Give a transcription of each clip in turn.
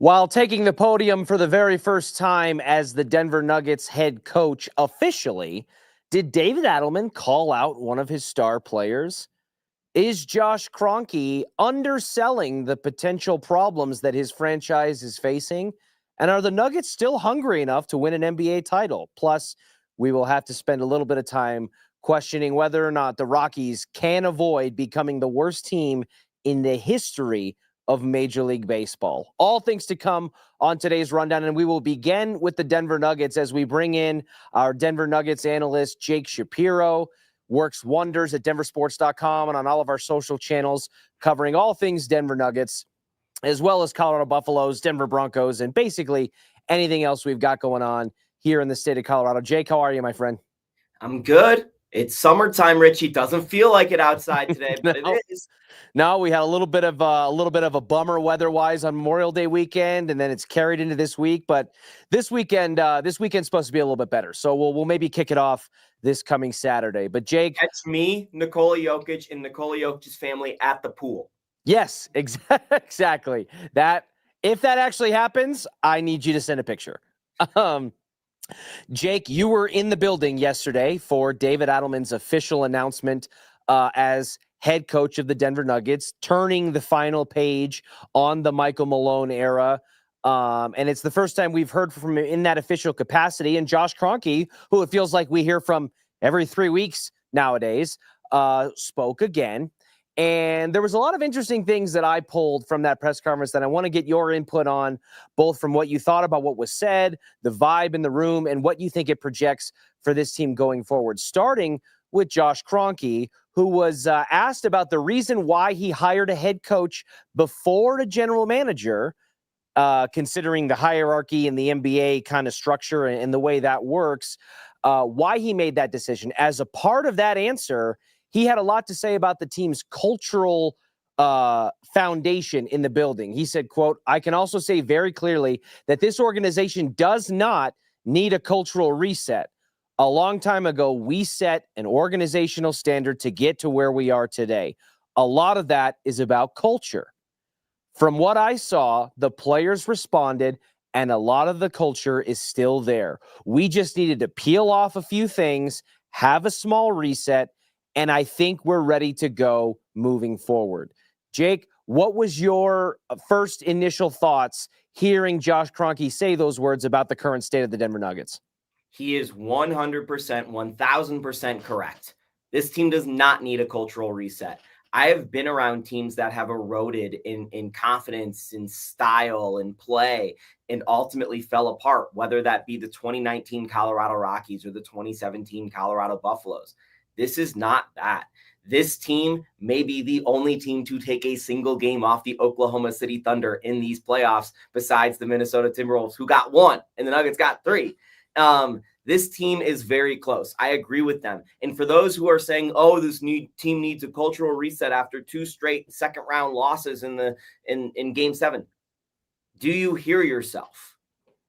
While taking the podium for the very first time as the Denver Nuggets head coach officially, did David Adelman call out one of his star players? Is Josh Kroenke underselling the potential problems that his franchise is facing? And are the Nuggets still hungry enough to win an NBA title? Plus, we will have to spend a little bit of time questioning whether or not the Rockies can avoid becoming the worst team in the history of Major League Baseball. All things to come on today's rundown, and we will begin with the Denver Nuggets as we bring in our Denver Nuggets analyst, Jake Shapiro. Works wonders at DenverSports.com and on all of our social channels, covering all things Denver Nuggets, as well as Colorado Buffaloes, Denver Broncos, and basically anything else we've got going on here in the state of Colorado. Jake, how are you, my friend? I'm good. It's summertime, Richie. Doesn't feel like it outside today, but No. it is. No, we had a little bit of a bummer weather-wise on Memorial Day weekend, and then it's carried into this week. But this weekend's supposed to be a little bit better, so we'll maybe kick it off this coming Saturday. But Jake, Catch me, Nikola Jokic, and Nikola Jokic's family at the pool. Yes, exactly. That if that actually happens, I need you to send a picture. Jake, you were in the building yesterday for David Adelman's official announcement as head coach of the Denver Nuggets, turning the final page on the Michael Malone era. And it's the first time we've heard from him in that official capacity. And Josh Kroenke, who it feels like we hear from every 3 weeks nowadays, spoke again. And there was a lot of interesting things that I pulled from that press conference that I want to get your input on, both from what you thought about what was said, the vibe in the room, and what you think it projects for this team going forward. Starting with Josh Kroenke, who was asked about the reason why he hired a head coach before a general manager, considering the hierarchy in the NBA kind of structure and the way that works, why he made that decision. As a part of that answer, he had a lot to say about the team's cultural foundation in the building. He said, quote, "I can also say very clearly that this organization does not need a cultural reset. A long time ago, we set an organizational standard to get to where we are today. A lot of that is about culture. From what I saw, the players responded, and a lot of the culture is still there. We just needed to peel off a few things, have a small reset, and I think we're ready to go moving forward." Jake, what was your first initial thoughts hearing Josh Kroenke say those words about the current state of the Denver Nuggets? He is 100%, 1,000% correct. This team does not need a cultural reset. I have been around teams that have eroded in confidence, in style, and play, and ultimately fell apart, whether that be the 2019 Colorado Rockies or the 2017 Colorado Buffaloes. This is not that. This team may be the only team to take a single game off the Oklahoma City Thunder in these playoffs, besides the Minnesota Timberwolves, who got one, and the Nuggets got three. This team is very close. I agree with them. And for those who are saying, "Oh, this new team needs a cultural reset after 2 straight second-round losses in Game 7," do you hear yourself?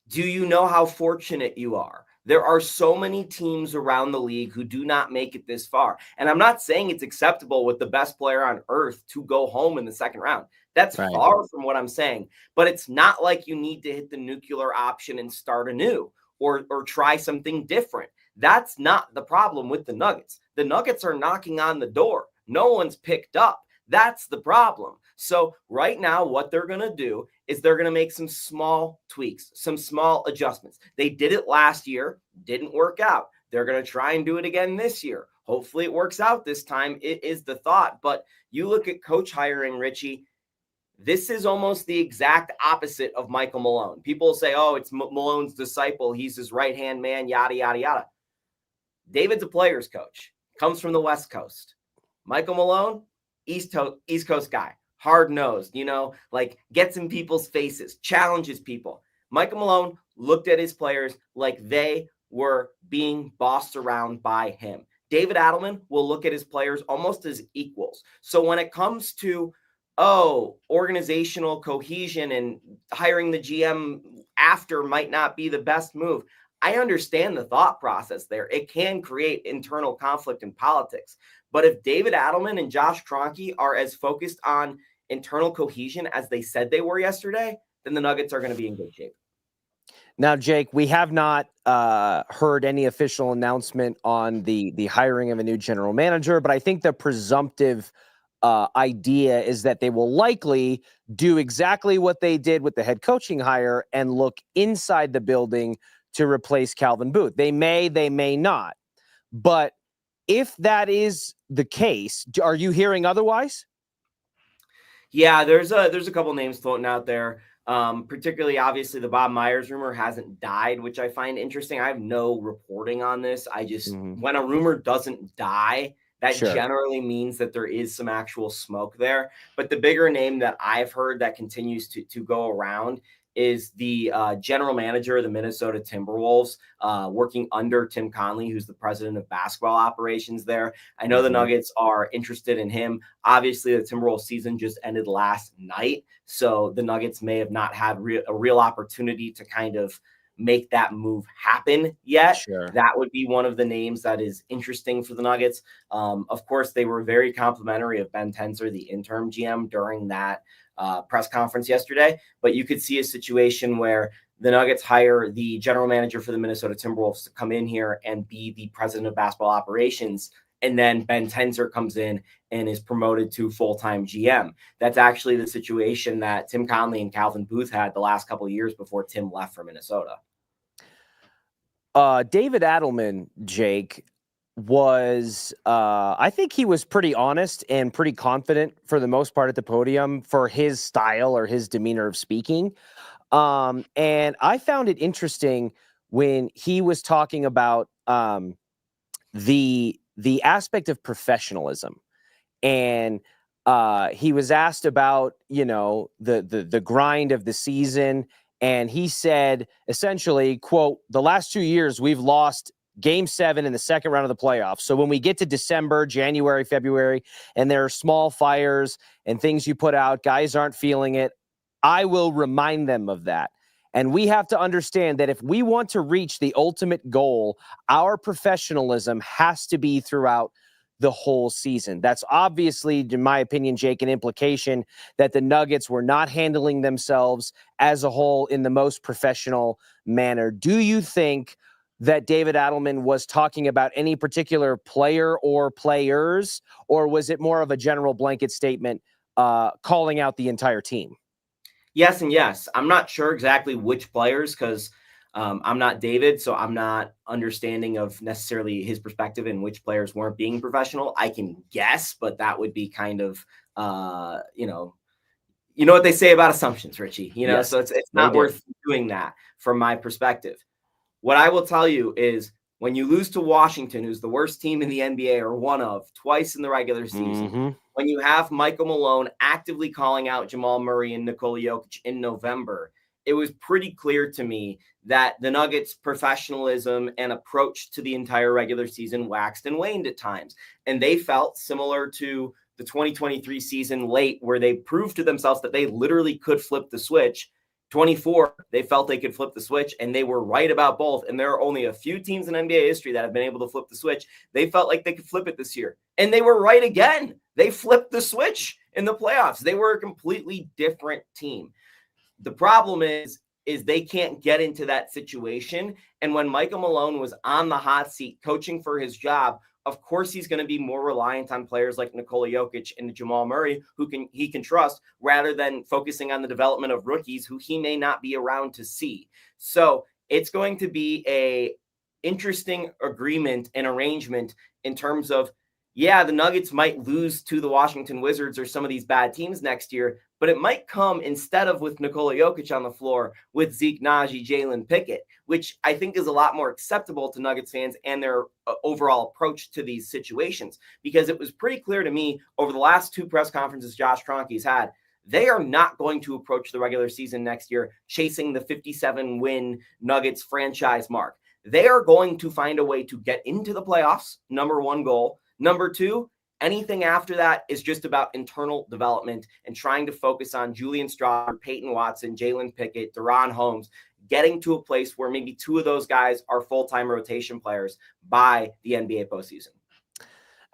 Do you know how fortunate you are? There are so many teams around the league who do not make it this far. And I'm not saying it's acceptable with the best player on earth to go home in the second round. That's Right. far from what I'm saying. But it's not like you need to hit the nuclear option and start anew or try something different. That's not the problem with the Nuggets. The Nuggets are knocking on the door. No one's picked up. That's the problem. So right now, what they're going to do is they're going to make some small tweaks, some small adjustments. They did it last year, didn't work out. They're going to try and do it again this year. Hopefully it works out this time. It is the thought. But you look at coach hiring, Richie, this is almost the exact opposite of Michael Malone. People say, "Oh, it's Malone's disciple. He's his right-hand man, yada, yada, yada." David's a player's coach, comes from the West Coast. Michael Malone, East Coast guy, hard-nosed, like gets in people's faces, challenges people. Michael Malone looked at his players like they were being bossed around by him. David Adelman will look at his players almost as equals. So when it comes to organizational cohesion and hiring the GM after might not be the best move, I understand the thought process there. It can create internal conflict in politics. But if David Adelman and Josh Kroenke are as focused on internal cohesion as they said they were yesterday, then the Nuggets are going to be in good shape. Now, Jake, we have not heard any official announcement on the hiring of a new general manager, but I think the presumptive idea is that they will likely do exactly what they did with the head coaching hire and look inside the building to replace Calvin Booth. They may not. But if that is the case, are you hearing otherwise? Yeah, there's a couple names floating out there. Particularly, obviously, the Bob Myers rumor hasn't died, which I find interesting. I have no reporting on this. I just, when a rumor doesn't die, that generally means that there is some actual smoke there. But the bigger name that I've heard that continues to go around is the general manager of the Minnesota Timberwolves, working under Tim Connelly, who's the president of basketball operations there. I know the Nuggets are interested in him. Obviously, the Timberwolves season just ended last night, so the Nuggets may have not had a real opportunity to kind of make that move happen yet. That would be one of the names that is interesting for the Nuggets. Of course, they were very complimentary of Ben Tenzer, the interim GM, during that press conference yesterday, but you could see a situation where the Nuggets hire the general manager for the Minnesota Timberwolves to come in here and be the president of basketball operations. And then Ben Tenzer comes in and is promoted to full-time GM. That's actually the situation that Tim Connelly and Calvin Booth had the last couple of years before Tim left for Minnesota. David Adelman, Jake, was I think he was pretty honest and pretty confident for the most part at the podium for his style or his demeanor of speaking. And I found it interesting when he was talking about the aspect of professionalism. And he was asked about, the grind of the season. And he said, essentially, quote, "The last 2 years, we've lost Game 7 in the second round of the playoffs. So when we get to December, January, February, and there are small fires and things you put out, guys aren't feeling it, I will remind them of that. And we have to understand that if we want to reach the ultimate goal, our professionalism has to be throughout the whole season." That's obviously, in my opinion, Jake, an implication that the Nuggets were not handling themselves as a whole in the most professional manner. Do you think that David Adelman was talking about any particular player or players, or was it more of a general blanket statement calling out the entire team? Yes and yes. I'm not sure exactly which players because I'm not David, so I'm not understanding of necessarily his perspective and which players weren't being professional. I can guess, but that would be kind of, you know what they say about assumptions, Richie. Yes, so it's not worth doing that from my perspective. What I will tell you is when you lose to Washington, who's the worst team in the NBA or one of twice in the regular season, when you have Michael Malone actively calling out Jamal Murray and Nikola Jokic in November, it was pretty clear to me that the Nuggets' professionalism and approach to the entire regular season waxed and waned at times. And they felt similar to the 2023 season late, where they proved to themselves that they literally could flip the switch. 24, they felt they could flip the switch, and they were right about both. And there are only a few teams in NBA history that have been able to flip the switch. They felt like they could flip it this year, and they were right again. They flipped the switch in the playoffs. They were a completely different team. The problem is they can't get into that situation. And when Michael Malone was on the hot seat coaching for his job, of course, he's going to be more reliant on players like Nikola Jokic and Jamal Murray, who he can trust, rather than focusing on the development of rookies who he may not be around to see. So it's going to be a interesting agreement and arrangement in terms of, yeah, the Nuggets might lose to the Washington Wizards or some of these bad teams next year, but it might come instead of with Nikola Jokic on the floor with Zeke Naji, Jalen Pickett, which I think is a lot more acceptable to Nuggets fans and their overall approach to these situations, because it was pretty clear to me over the last two press conferences Josh Kroenke's had, they are not going to approach the regular season next year chasing the 57-win Nuggets franchise mark. They are going to find a way to get into the playoffs, number one goal. Number two, anything after that is just about internal development and trying to focus on Julian Strawther, Payton Watson, Jalen Pickett, De'Ron Holmes, getting to a place where maybe two of those guys are full-time rotation players by the NBA postseason.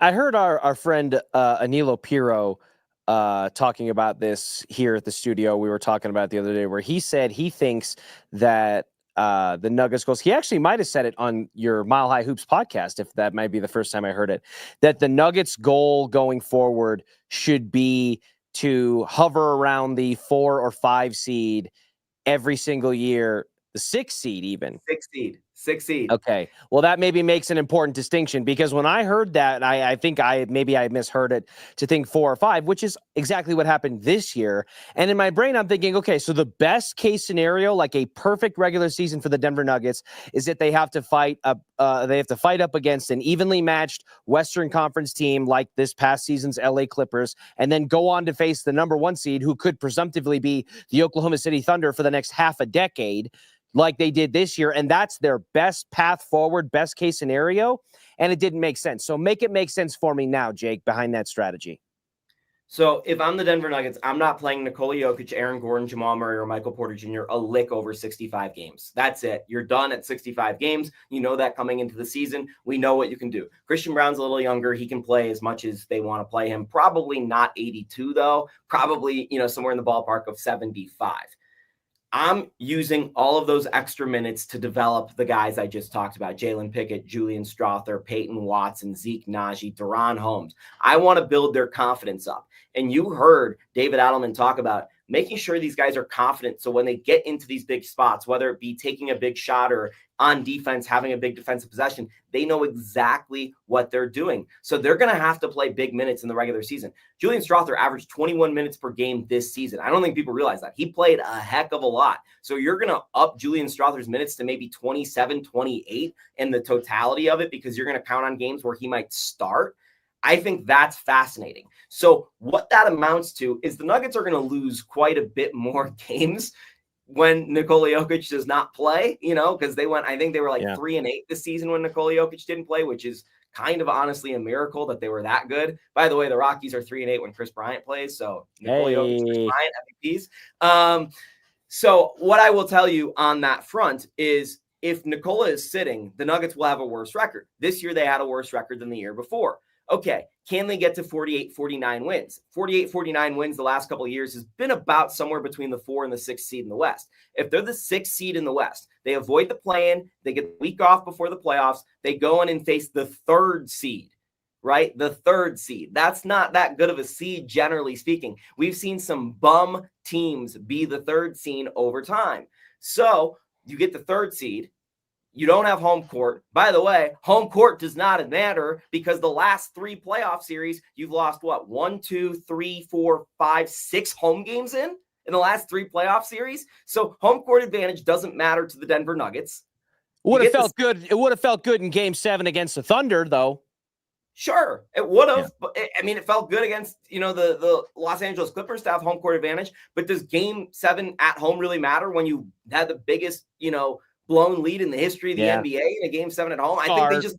I heard our friend Anilo Piro talking about this here at the studio. We were talking about it the other day, where he said he thinks that the Nuggets goals. He actually might have said it on your Mile High Hoops podcast, if that might be the first time I heard it, that the Nuggets goal going forward should be to hover around the 4 or 5 seed every single year, the 6 seed even. 6 seed. Okay. Well, that maybe makes an important distinction, because when I heard that, I think I misheard it to think 4 or 5, which is exactly what happened this year. And in my brain, I'm thinking, okay, so the best case scenario, like a perfect regular season for the Denver Nuggets, is that they have to fight up against an evenly matched Western Conference team like this past season's LA Clippers, and then go on to face the number 1 seed, who could presumptively be the Oklahoma City Thunder for the next half a decade, like they did this year. And that's their best path forward, best case scenario. And it didn't make sense. So make it make sense for me now, Jake, behind that strategy. So if I'm the Denver Nuggets, I'm not playing Nikola Jokic, Aaron Gordon, Jamal Murray, or Michael Porter Jr. a lick over 65 games. That's it. You're done at 65 games. You know that coming into the season. We know what you can do. Christian Brown's a little younger. He can play as much as they want to play him. Probably not 82, though. Probably, somewhere in the ballpark of 75. I'm using all of those extra minutes to develop the guys I just talked about: Jalen Pickett, Julian Strother, Peyton Watson, Zeke Naji, Deron Holmes. I want to build their confidence up. And you heard David Adelman talk about making sure these guys are confident, so when they get into these big spots, whether it be taking a big shot or on defense, having a big defensive possession, they know exactly what they're doing. So they're going to have to play big minutes in the regular season. Julian Strother averaged 21 minutes per game this season. I don't think people realize that. He played a heck of a lot. So you're going to up Julian Strother's minutes to maybe 27, 28 in the totality of it, because you're going to count on games where he might start. I think that's fascinating. So what that amounts to is the Nuggets are going to lose quite a bit more games when Nikola Jokic does not play, because I think they were like 3-8 this season when Nikola Jokic didn't play, which is kind of honestly a miracle that they were that good. By the way, the Rockies are 3-8 when Chris Bryant plays. So Nikola Jokic, Chris Bryant, MVPs. So what I will tell you on that front is, if Nikola is sitting, the Nuggets will have a worse record. This year they had a worse record than the year before. Okay, can they get to 48, 49 wins? 48, 49 wins the last couple of years has been about somewhere between the 4 and the 6 seed in the West. If they're the 6 seed in the West, they avoid the play-in, they get the week off before the playoffs, they go in and face the 3rd seed, right? The 3rd seed. That's not that good of a seed, generally speaking. We've seen some bum teams be the 3rd seed over time. So you get the 3rd seed. You don't have home court. By the way, home court does not matter, because the last 3 playoff series, you've lost 1, 2, 3, 4, 5, 6 home games in the last 3 playoff series. So home court advantage doesn't matter to the Denver Nuggets. Would have felt good. It would have felt good in Game 7 against the Thunder, though. Sure, it would have. Yeah. But it felt good against the Los Angeles Clippers to have home court advantage. But does Game 7 at home really matter when you had the biggest blown lead in the history of the NBA in a Game 7 at home? I think they just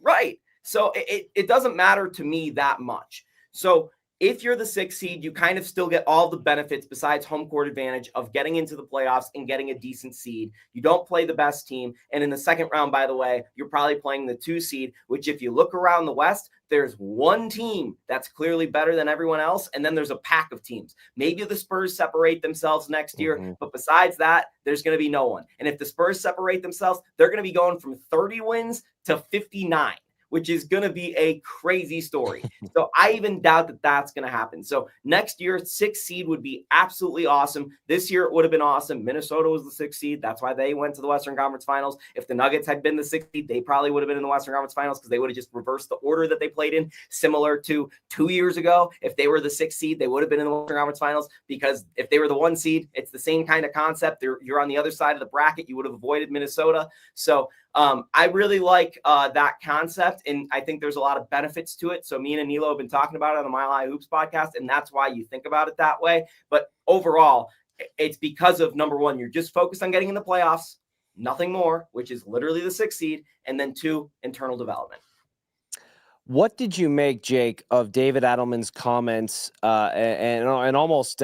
right. So it doesn't matter to me that much. So if you're the 6th seed, you kind of still get all the benefits besides home court advantage of getting into the playoffs and getting a decent seed. You don't play the best team. And in the second round, by the way, you're probably playing the 2 seed, which if you look around the West, there's one team that's clearly better than everyone else. And then there's a pack of teams. Maybe the Spurs separate themselves next year, but besides that, there's going to be no one. And if the Spurs separate themselves, they're going to be going from 30 wins to 59. Which is going to be a crazy story. So I even doubt that that's going to happen. So next year, 6th seed would be absolutely awesome. This year, it would have been awesome. Minnesota was the 6th seed. That's why they went to the Western Conference Finals. If the Nuggets had been the 6th seed, they probably would have been in the Western Conference Finals, because they would have just reversed the order that they played in, similar to 2 years ago. If they were the 6th seed, they would have been in the Western Conference Finals, because if they were the 1 seed, it's the same kind of concept. You're on the other side of the bracket. You would have avoided Minnesota. So I really like that concept, and I think there's a lot of benefits to it. So me and Anilo have been talking about it on the Mile High Hoops podcast, and that's why you think about it that way. But overall, it's because of, number 1, you're just focused on getting in the playoffs, nothing more, which is literally the 6th seed, and then 2, internal development. What did you make, Jake, of David Adelman's comments and almost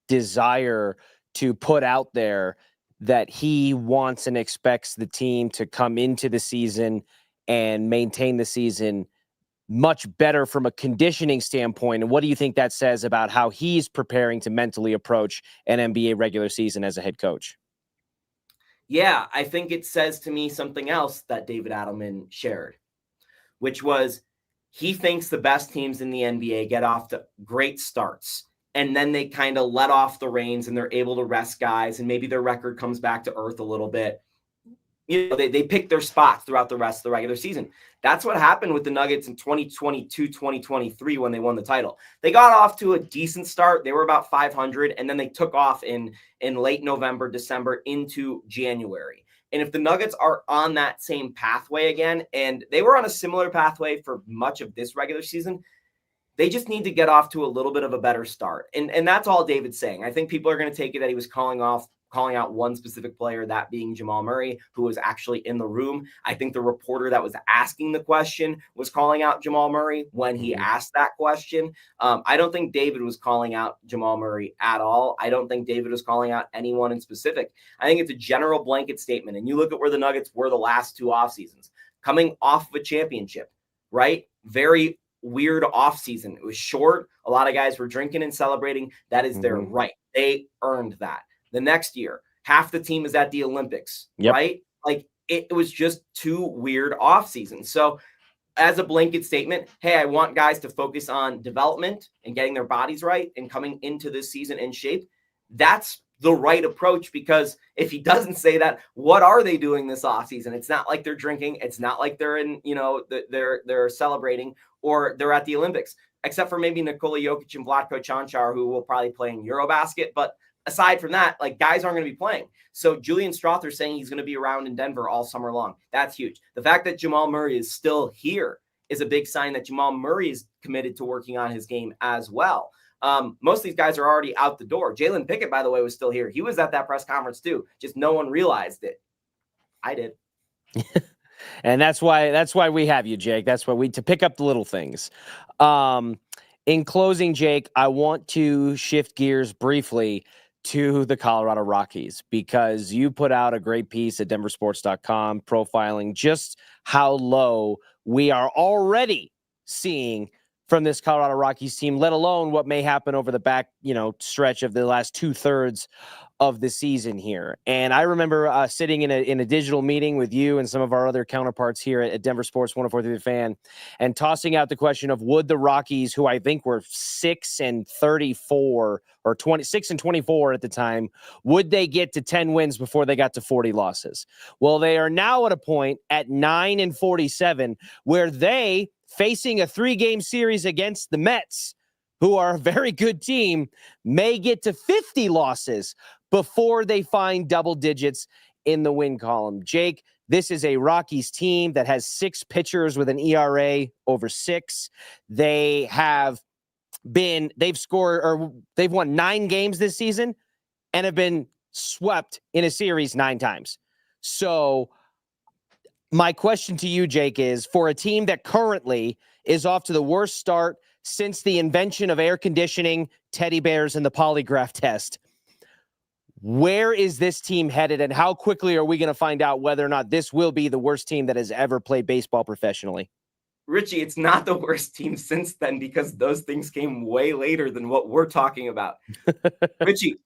desire to put out there that he wants and expects the team to come into the season and maintain the season much better from a conditioning standpoint. And what do you think that says about how he's preparing to mentally approach an NBA regular season as a head coach? Yeah, I think it says to me something else that David Adelman shared, which was he thinks the best teams in the NBA get off to great starts. And then they kind of let off the reins and they're able to rest guys. And maybe their record comes back to earth a little bit. They pick their spots throughout the rest of the regular season. That's what happened with the Nuggets in 2022, 2023 when they won the title. They got off to a decent start. They were about 500, and then they took off in late November, December into January. And if the Nuggets are on that same pathway again, and they were on a similar pathway for much of this regular season, they just need to get off to a little bit of a better start. And that's all David's saying. I think people are going to take it that he was calling out one specific player, that being Jamal Murray, who was actually in the room. I think the reporter that was asking the question was calling out Jamal Murray when he asked that question. I don't think David was calling out Jamal Murray at all. I don't think David was calling out anyone in specific. I think it's a general blanket statement. And you look at where the Nuggets were the last two off seasons, coming off of a championship, right? Very weird off season. It was short. A lot of guys were drinking and celebrating. That is their right. They earned that. The next year, half the team is at the Olympics, right? Like it was just two weird off seasons. So as a blanket statement, hey, I want guys to focus on development and getting their bodies right and coming into this season in shape. That's the right approach, because if he doesn't say that, what are they doing this offseason? It's not like they're drinking. It's not like they're in, they're celebrating or they're at the Olympics, except for maybe Nikola Jokic and Vlatko Čančar, who will probably play in Eurobasket. But aside from that, like, guys aren't going to be playing. So Julian Strother saying he's going to be around in Denver all summer long. That's huge. The fact that Jamal Murray is still here is a big sign that Jamal Murray is committed to working on his game as well. Most of these guys are already out the door. Jalen Pickett, by the way, was still here. He was at that press conference too. Just no one realized it. I did. And that's why we have you, Jake. That's why to pick up the little things. In closing, Jake, I want to shift gears briefly to the Colorado Rockies, because you put out a great piece at DenverSports.com profiling just how low we are already seeing from this Colorado Rockies team, let alone what may happen over the back, stretch of the last 2/3 of the season here. And I remember sitting in a digital meeting with you and some of our other counterparts here at Denver Sports 104.3 The Fan, and tossing out the question of, would the Rockies, who I think were 6-34 or 26-24 at the time, would they get to 10 wins before they got to 40 losses? Well, they are now at a point at 9-47 where they, facing a 3-game series against the Mets, who are a very good team, may get to 50 losses before they find double digits in the win column. Jake, this is a Rockies team that has 6 pitchers with an ERA over 6. They've won 9 games this season and have been swept in a series 9 times. So my question to you, Jake, is, for a team that currently is off to the worst start since the invention of air conditioning, teddy bears, and the polygraph test, where is this team headed, and how quickly are we going to find out whether or not this will be the worst team that has ever played baseball professionally? Richie, it's not the worst team since then, because those things came way later than what we're talking about. Richie,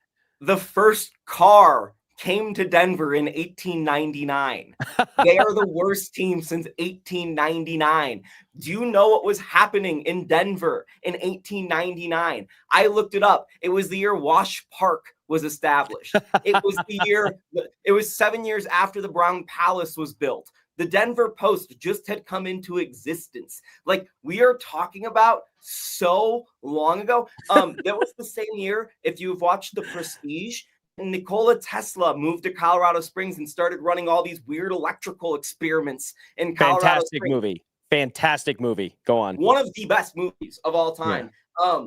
the first car came to Denver in 1899. They are the worst team since 1899. Do you know what was happening in Denver in 1899? I looked it up. It was the year Wash Park was established. It was 7 years after the Brown Palace was built. The Denver Post just had come into existence. Like, we are talking about so long ago. That was the same year, if you've watched The Prestige, Nikola Tesla moved to Colorado Springs and started running all these weird electrical experiments in Colorado Springs. Fantastic movie. Go on. One of the best movies of all time. Yeah.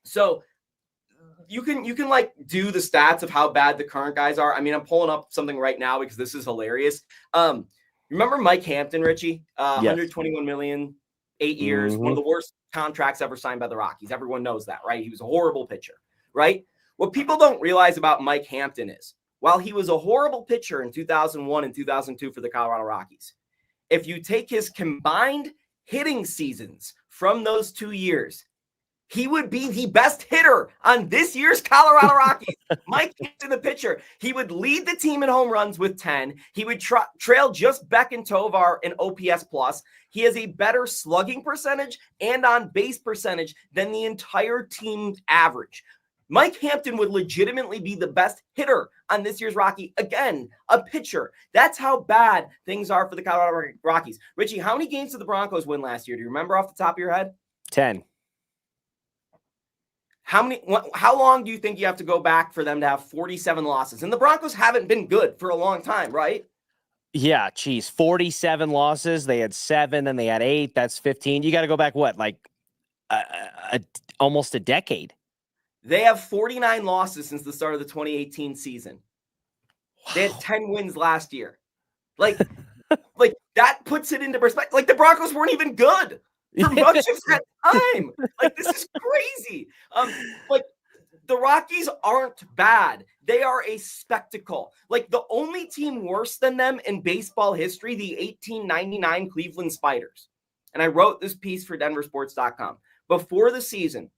So you can like do the stats of how bad the current guys are. I mean, I'm pulling up something right now because this is hilarious. Remember Mike Hampton, Richie? 121 million, 8 years, one of the worst contracts ever signed by the Rockies. Everyone knows that, right? He was a horrible pitcher, right? What people don't realize about Mike Hampton is, while he was a horrible pitcher in 2001 and 2002 for the Colorado Rockies, if you take his combined hitting seasons from those 2 years, he would be the best hitter on this year's Colorado Rockies. Mike Hampton, the pitcher, he would lead the team in home runs with 10. He would trail just Beck and Tovar in OPS plus. He has a better slugging percentage and on base percentage than the entire team average. Mike Hampton would legitimately be the best hitter on this year's Rocky. Again, a pitcher. That's how bad things are for the Colorado Rockies. Richie, how many games did the Broncos win last year? Do you remember off the top of your head? 10. How long do you think you have to go back for them to have 47 losses? And the Broncos haven't been good for a long time, right? Yeah, geez, 47 losses. They had 7, then they had 8. That's 15. You got to go back, what, like almost a decade? They have 49 losses since the start of the 2018 season. Wow. They had 10 wins last year. Like that puts it into perspective. Like the Broncos weren't even good for much of that time. Like this is crazy. Like the Rockies aren't bad. They are a spectacle. Like the only team worse than them in baseball history, the 1899 Cleveland Spiders. And I wrote this piece for DenverSports.com. Before the season,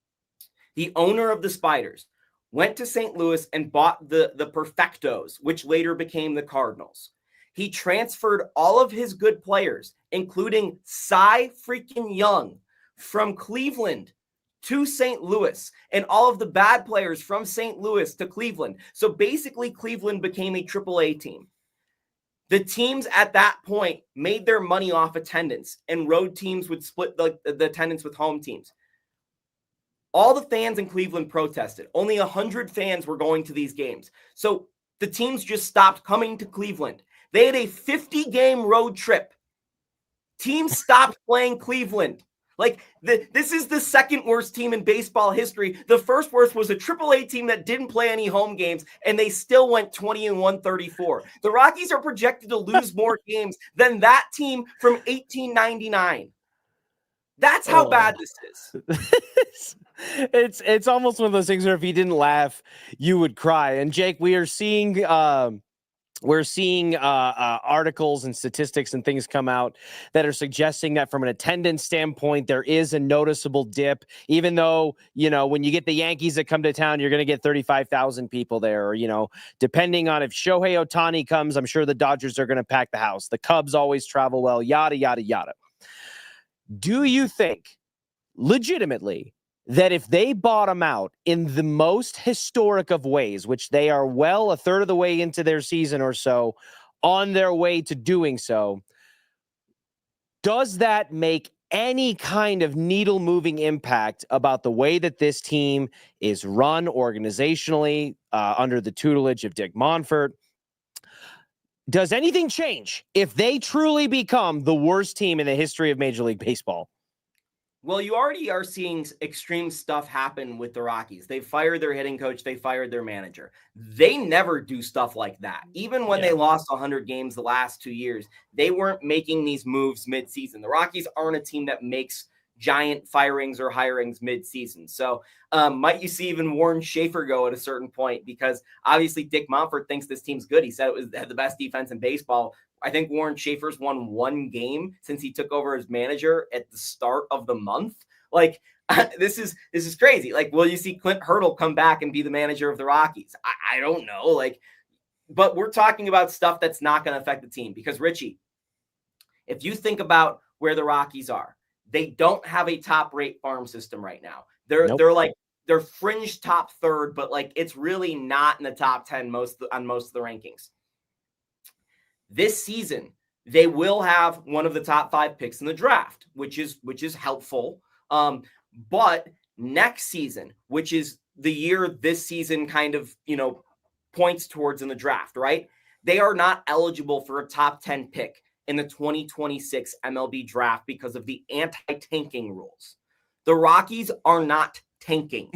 the owner of the Spiders went to St. Louis and bought the Perfectos, which later became the Cardinals. He transferred all of his good players, including Cy freaking Young, from Cleveland to St. Louis, and all of the bad players from St. Louis to Cleveland. So basically, Cleveland became a AAA team. The teams at that point made their money off attendance, and road teams would split the attendance with home teams. All the fans in Cleveland protested. Only 100 fans were going to these games. So the teams just stopped coming to Cleveland. They had a 50-game road trip. Teams stopped playing Cleveland. Like, this is the second worst team in baseball history. The first worst was a AAA team that didn't play any home games, and they still went 20-134. The Rockies are projected to lose more games than that team from 1899. That's how bad this is. It's almost one of those things where if you didn't laugh, you would cry. And Jake, we are seeing articles and statistics and things come out that are suggesting that from an attendance standpoint, there is a noticeable dip, even though, when you get the Yankees that come to town, you're going to get 35,000 people there, or, depending on if Shohei Ohtani comes, I'm sure the Dodgers are going to pack the house. The Cubs always travel well, yada, yada, yada. Do you think legitimately that if they bottom out in the most historic of ways, which they are well a third of the way into their season or so, on their way to doing so, does that make any kind of needle-moving impact about the way that this team is run organizationally under the tutelage of Dick Monfort? Does anything change if they truly become the worst team in the history of Major League Baseball? Well, you already are seeing extreme stuff happen with the Rockies. They fired their hitting coach. They fired their manager. They never do stuff like that. Even when they lost 100 games the last 2 years, they weren't making these moves midseason. The Rockies aren't a team that makes giant firings or hirings midseason. So might you see even Warren Schaefer go at a certain point, because obviously Dick Monfort thinks this team's good. He said it had the best defense in baseball. I think Warren Schaefer's won 1 game since he took over as manager at the start of the month. Like, this is crazy. Like, will you see Clint Hurdle come back and be the manager of the Rockies? I don't know. Like, but we're talking about stuff that's not going to affect the team, because Richie, if you think about where the Rockies are, they don't have a top rate farm system right now. They're fringe top third, but like it's really not in the top 10 on most of the rankings. This season, they will have one of the top 5 picks in the draft, which is helpful. But next season, which is the year this season kind of, points towards in the draft, right? They are not eligible for a top 10 pick in the 2026 MLB draft because of the anti-tanking rules. The Rockies are not tanking.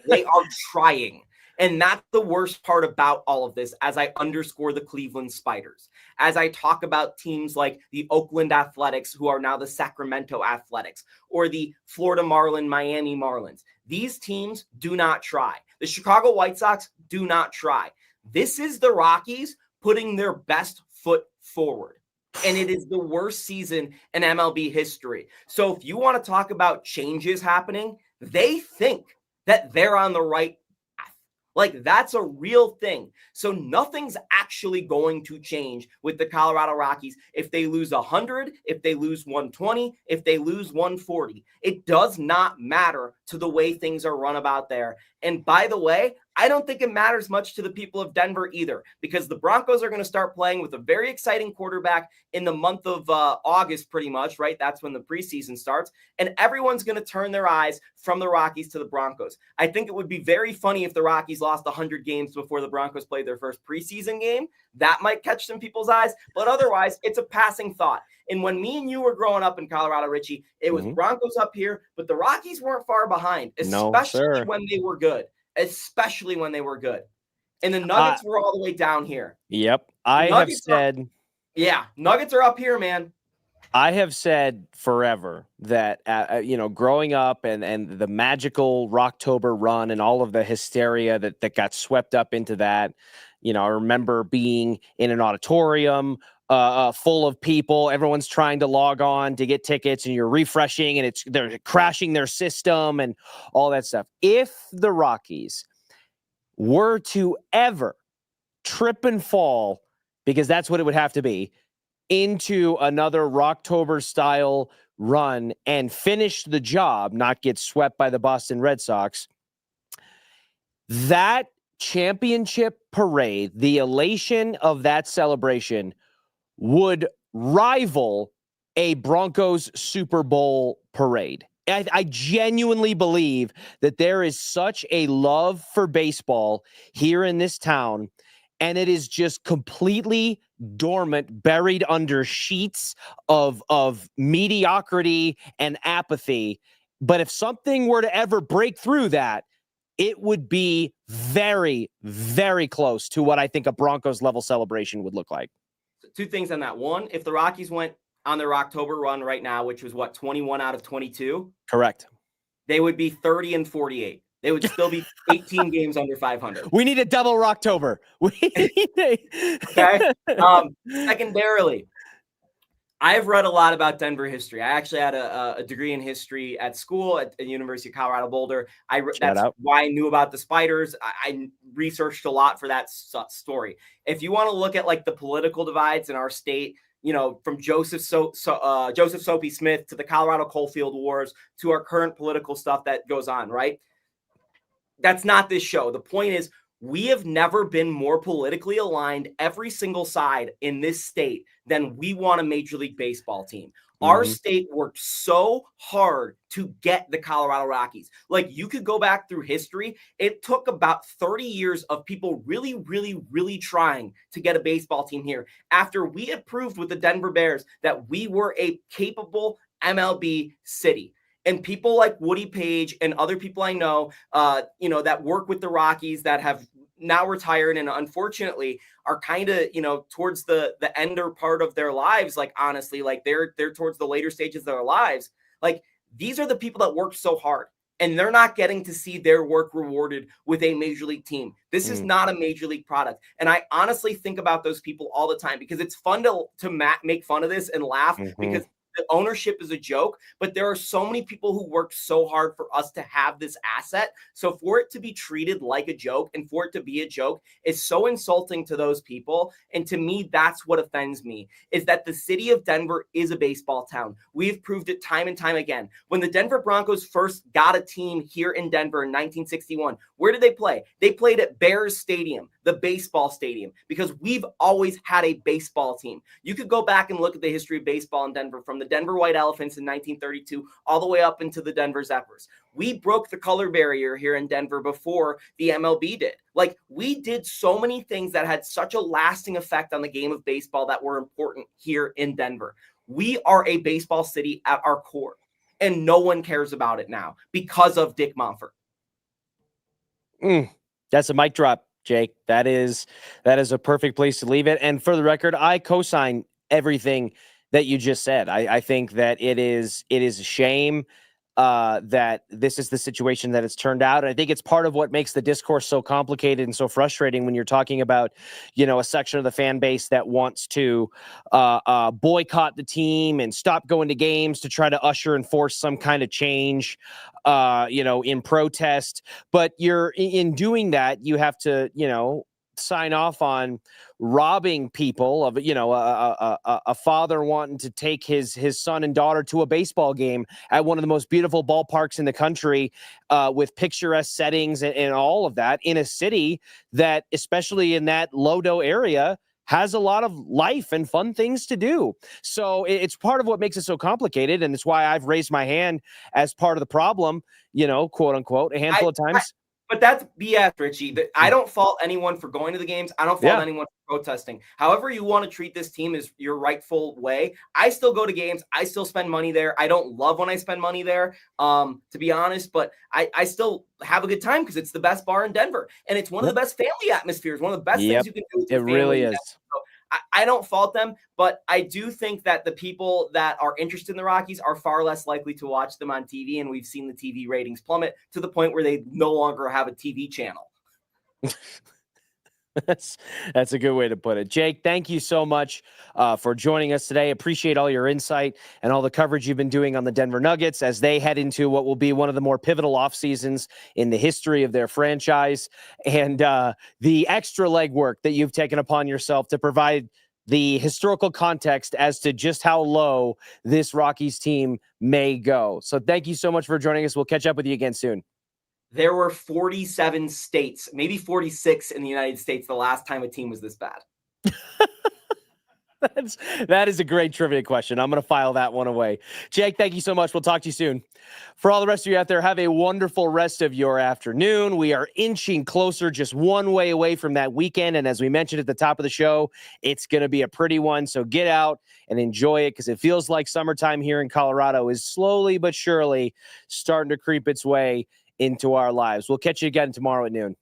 They are trying. And that's the worst part about all of this, as I underscore the Cleveland Spiders, as I talk about teams like the Oakland Athletics, who are now the Sacramento Athletics, or the Florida Miami Marlins. These teams do not try. The Chicago White Sox do not try. This is the Rockies putting their best foot forward. and it is the worst season in MLB history. So if you want to talk about changes happening, they think that they're on the right path. Like, that's a real thing. So nothing's actually going to change with the Colorado Rockies if they lose 100, if they lose 120, if they lose 140. It does not matter to the way things are run about there. And by the way, I don't think it matters much to the people of Denver either, because the Broncos are going to start playing with a very exciting quarterback in the month of August, pretty much, right? That's when the preseason starts. And everyone's going to turn their eyes from the Rockies to the Broncos. I think it would be very funny if the Rockies lost 100 games before the Broncos played their first preseason game. That might catch some people's eyes, but otherwise, it's a passing thought. And when me and you were growing up in Colorado, Richie, it was Broncos up here, but the Rockies weren't far behind, especially when they were good. Especially when they were good. And the Nuggets were all the way down here. Yep. Nuggets are up here, man. I have said forever that, growing up and the magical Rocktober run and all of the hysteria that got swept up into that, I remember being in an auditorium full of people. Everyone's trying to log on to get tickets, and you're refreshing, and they're crashing their system and all that stuff. If the Rockies were to ever trip and fall, because that's what it would have to be, into another Rocktober style run and finish the job, not get swept by the Boston Red Sox, that championship parade, the elation of that celebration would rival a Broncos Super Bowl parade. I genuinely believe that there is such a love for baseball here in this town, and it is just completely dormant, buried under sheets of mediocrity and apathy. But if something were to ever break through that, it would be very, very close to what I think a Broncos level celebration would look like. Two things on that. One, if the Rockies went on their October run right now, which was 21 out of 22? Correct. They would be 30-48. They would still be 18 games under 500. We need a double Rocktober. Okay. Secondarily, I've read a lot about Denver history. I actually had a degree in history at school at the University of Colorado Boulder. That's why I knew about the Spiders. I researched a lot for that story. If you want to look at like the political divides in our state, from Joseph Soapy Smith to the Colorado Coalfield Wars to our current political stuff that goes on, right? That's not this show. The point is, we have never been more politically aligned, every single side in this state, than we want a Major League Baseball team. Our state worked so hard to get the Colorado Rockies. Like, you could go back through history. It took about 30 years of people really, really, really trying to get a baseball team here after we had proved with the Denver Bears that we were a capable MLB city. And people like Woody Page and other people I know, that work with the Rockies that have now retired and unfortunately are kind of, towards the ender part of their lives. Like, honestly, like they're towards the later stages of their lives. Like, these are the people that work so hard, and they're not getting to see their work rewarded with a major league team. This is not a major league product. And I honestly think about those people all the time because it's fun to make fun of this and laugh because the ownership is a joke, but there are so many people who work so hard for us to have this asset. So for it to be treated like a joke and for it to be a joke is so insulting to those people. And to me, that's what offends me, is that the city of Denver is a baseball town. We've proved it time and time again. When the Denver Broncos first got a team here in Denver in 1961, where did they play? They played at Bears Stadium, the baseball stadium, because we've always had a baseball team. You could go back and look at the history of baseball in Denver from the Denver White Elephants in 1932 all the way up into the Denver Zephyrs. We broke the color barrier here in Denver before the MLB did. Like, we did so many things that had such a lasting effect on the game of baseball that were important here in Denver. We are a baseball city at our core, and no one cares about it now because of Dick Monfort. That's a mic drop, Jake. That is a perfect place to leave it. And for the record, I co-sign everything that you just said. I think that it is a shame that this is the situation that it's turned out. And I think it's part of what makes the discourse so complicated and so frustrating when you're talking about, a section of the fan base that wants to boycott the team and stop going to games to try to usher and force some kind of change, in protest. But in doing that, you have to, sign off on robbing people of, a father wanting to take his son and daughter to a baseball game at one of the most beautiful ballparks in the country, with picturesque settings and all of that in a city that, especially in that Lodo area, has a lot of life and fun things to do. So it's part of what makes it so complicated. And it's why I've raised my hand as part of the problem, quote unquote, a handful of times. But that's BS, Richie. I don't fault anyone for going to the games. I don't fault anyone for protesting. However you want to treat this team is your rightful way. I still go to games. I still spend money there. I don't love when I spend money there, to be honest, but I still have a good time because it's the best bar in Denver. And it's one of the best family atmospheres, one of the best things you can do with your family. It really is. So I don't fault them, but I do think that the people that are interested in the Rockies are far less likely to watch them on TV, and we've seen the TV ratings plummet to the point where they no longer have a TV channel. That's a good way to put it. Jake, thank you so much for joining us today. Appreciate all your insight and all the coverage you've been doing on the Denver Nuggets as they head into what will be one of the more pivotal off seasons in the history of their franchise, and the extra legwork that you've taken upon yourself to provide the historical context as to just how low this Rockies team may go. So thank you so much for joining us. We'll catch up with you again soon. There were 47 states, maybe 46 in the United States the last time a team was this bad. That is a great trivia question. I'm going to file that one away. Jake, thank you so much. We'll talk to you soon. For all the rest of you out there, have a wonderful rest of your afternoon. We are inching closer, just one way away from that weekend. And as we mentioned at the top of the show, it's going to be a pretty one. So get out and enjoy it, because it feels like summertime here in Colorado is slowly but surely starting to creep its way into our lives. We'll catch you again tomorrow at noon.